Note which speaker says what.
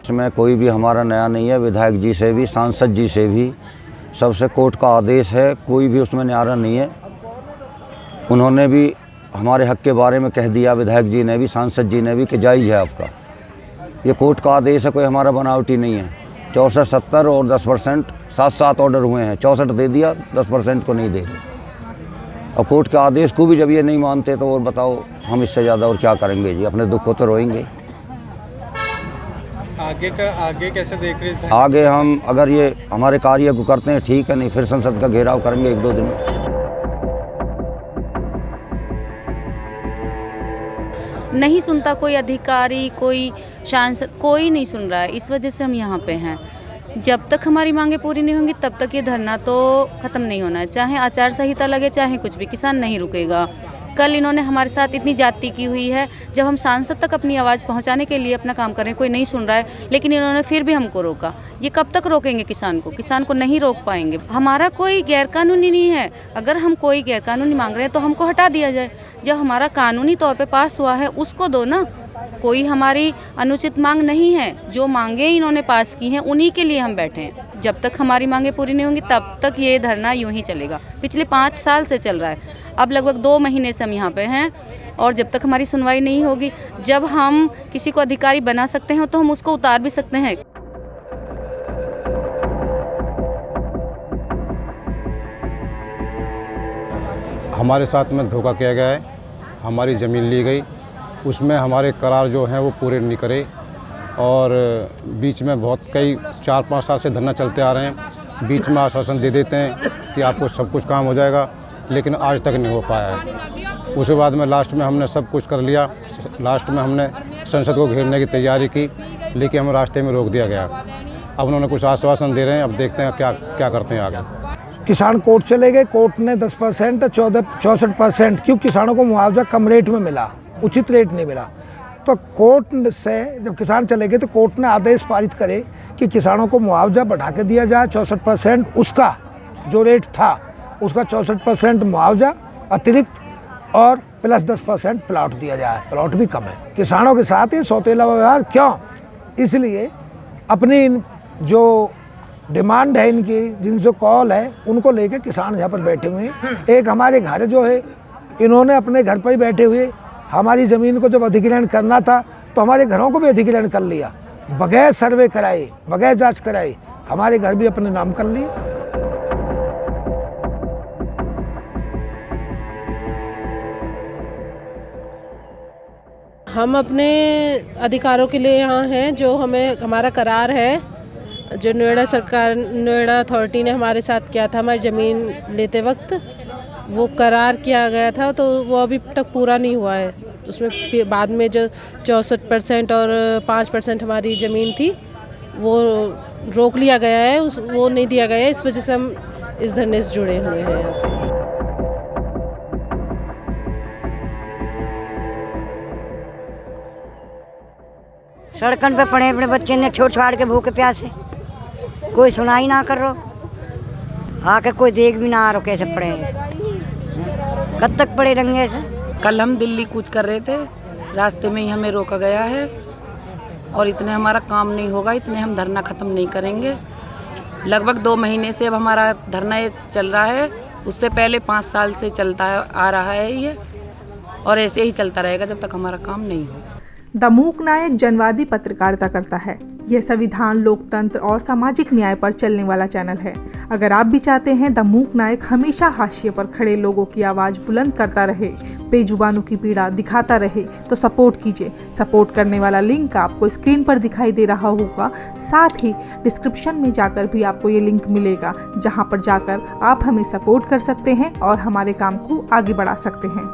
Speaker 1: इसमें कोई भी हमारा नया नहीं है। विधायक जी से भी, सांसद जी से भी, सबसे कोर्ट का आदेश है, कोई भी उसमें न्यारा नहीं है। उन्होंने भी हमारे हक के बारे में कह दिया, विधायक जी ने भी, सांसद जी ने भी, कि जायज़ है आपका। ये कोर्ट का आदेश है, कोई हमारा बनावटी नहीं है। 64, 70 और 10%, 7 ऑर्डर हुए हैं, 64 दे दिया, 10% को नहीं दे रहे। और कोर्ट के आदेश को भी जब ये नहीं मानते तो और बताओ हम इससे ज़्यादा और क्या करेंगे जी। अपने दुख को तो रोएंगे।
Speaker 2: आगे कैसे देख रहे हैं?
Speaker 1: आगे हम अगर ये हमारे कार्य को करते हैं ठीक है, नहीं फिर संसद का घेराव करेंगे 1-2 दिन में।
Speaker 3: नहीं सुनता कोई अधिकारी, कोई सांसद, कोई नहीं सुन रहा है। इस वजह से हम यहाँ पे हैं। जब तक हमारी मांगें पूरी नहीं होंगी तब तक ये धरना तो ख़त्म नहीं होना है। चाहे आचार संहिता लगे, चाहे कुछ भी, किसान नहीं रुकेगा। कल इन्होंने हमारे साथ इतनी जाति की हुई है। जब हम सांसद तक अपनी आवाज़ पहुंचाने के लिए अपना काम कर रहे हैं, कोई नहीं सुन रहा है, लेकिन इन्होंने फिर भी हमको रोका। ये कब तक रोकेंगे किसान को? किसान को नहीं रोक पाएंगे। हमारा कोई गैरकानूनी नहीं है। अगर हम कोई गैरकानूनी मांग रहे हैं तो हमको हटा दिया जाए। जब हमारा कानूनी तौर पे पास हुआ है उसको दो ना। कोई हमारी अनुचित मांग नहीं है। जो मांगे इन्होंने पास की हैं उन्हीं के लिए हम बैठे हैं। जब तक हमारी मांगें पूरी नहीं होंगी तब तक ये धरना यूं ही चलेगा। पिछले 5 साल से चल रहा है। अब लगभग 2 महीने से हम यहाँ पे हैं और जब तक हमारी सुनवाई नहीं होगी, जब हम किसी को अधिकारी बना सकते हैं तो हम उसको उतार भी सकते हैं।
Speaker 4: हमारे साथ में धोखा किया गया है। हमारी ज़मीन ली गई, उसमें हमारे करार जो हैं वो पूरे नहीं करे और बीच में बहुत कई 4-5 साल से धरना चलते आ रहे हैं। बीच में आश्वासन दे देते हैं कि आपको सब कुछ काम हो जाएगा, लेकिन आज तक नहीं हो पाया है। उसके बाद में लास्ट में हमने सब कुछ कर लिया। लास्ट में हमने संसद को घेरने की तैयारी की, लेकिन हमें रास्ते में रोक दिया गया। अब उन्होंने कुछ आश्वासन दे रहे हैं, अब देखते हैं क्या करते हैं आगे।
Speaker 5: किसान कोर्ट चले गए। कोर्ट ने 10%, 64%, क्यों किसानों को मुआवजा कम रेट में मिला, उचित रेट नहीं मिला। तो कोर्ट से जब किसान चले गए तो कोर्ट ने आदेश पारित करे कि किसानों को मुआवजा बढ़ा के दिया जाए 64%, उसका जो रेट था उसका 64% मुआवजा अतिरिक्त और प्लस 10% प्लॉट दिया जाए। प्लॉट भी कम है। किसानों के साथ ही सौतेला व्यवहार क्यों? इसलिए अपनी जो डिमांड है इनकी, जिनसे कॉल है, उनको लेके किसान यहाँ पर बैठे हुए हैं। एक हमारे घर जो है, इन्होंने अपने घर पर ही बैठे हुए हमारी ज़मीन को जब अधिग्रहण करना था तो हमारे घरों को भी अधिग्रहण कर लिया, बगैर सर्वे कराए, बगैर जांच कराए हमारे घर भी अपने नाम कर लिए।
Speaker 6: हम अपने अधिकारों के लिए यहाँ हैं। जो हमें हमारा करार है, जो नोएडा अथॉरिटी ने हमारे साथ किया था हमारी ज़मीन लेते वक्त, वो करार किया गया था तो वो अभी तक पूरा नहीं हुआ है। उसमें फिर बाद में जो 64% और 5% हमारी ज़मीन थी वो रोक लिया गया है, वो नहीं दिया गया है। इस वजह से हम इस धरने से जुड़े हुए हैं यहाँ से।
Speaker 7: सड़कन पे पड़े अपने बच्चे ने छोड़ छाड़ के भूखे प्यासे, कोई सुनाई ना कर रो, आके कोई देख भी ना आ रो कैसे पड़े हैं। कब तक पड़े रहेंगे ऐसे?
Speaker 8: कल हम दिल्ली कूच कर रहे थे, रास्ते में ही हमें रोका गया है और इतने हमारा काम नहीं होगा, इतने हम धरना ख़त्म नहीं करेंगे। लगभग 2 महीने से अब हमारा धरना ये चल रहा है। उससे पहले 5 साल से चलता आ रहा है ये, और ऐसे ही चलता रहेगा जब तक हमारा काम नहीं हो।
Speaker 9: द मूक नायक जनवादी पत्रकारिता करता है। यह संविधान, लोकतंत्र और सामाजिक न्याय पर चलने वाला चैनल है। अगर आप भी चाहते हैं द मूक नायक हमेशा हाशिए पर खड़े लोगों की आवाज़ बुलंद करता रहे, बेजुबानों की पीड़ा दिखाता रहे, तो सपोर्ट कीजिए। सपोर्ट करने वाला लिंक आपको स्क्रीन पर दिखाई दे रहा होगा। साथ ही डिस्क्रिप्शन में जाकर भी आपको ये लिंक मिलेगा, जहाँ पर जाकर आप हमें सपोर्ट कर सकते हैं और हमारे काम को आगे बढ़ा सकते हैं।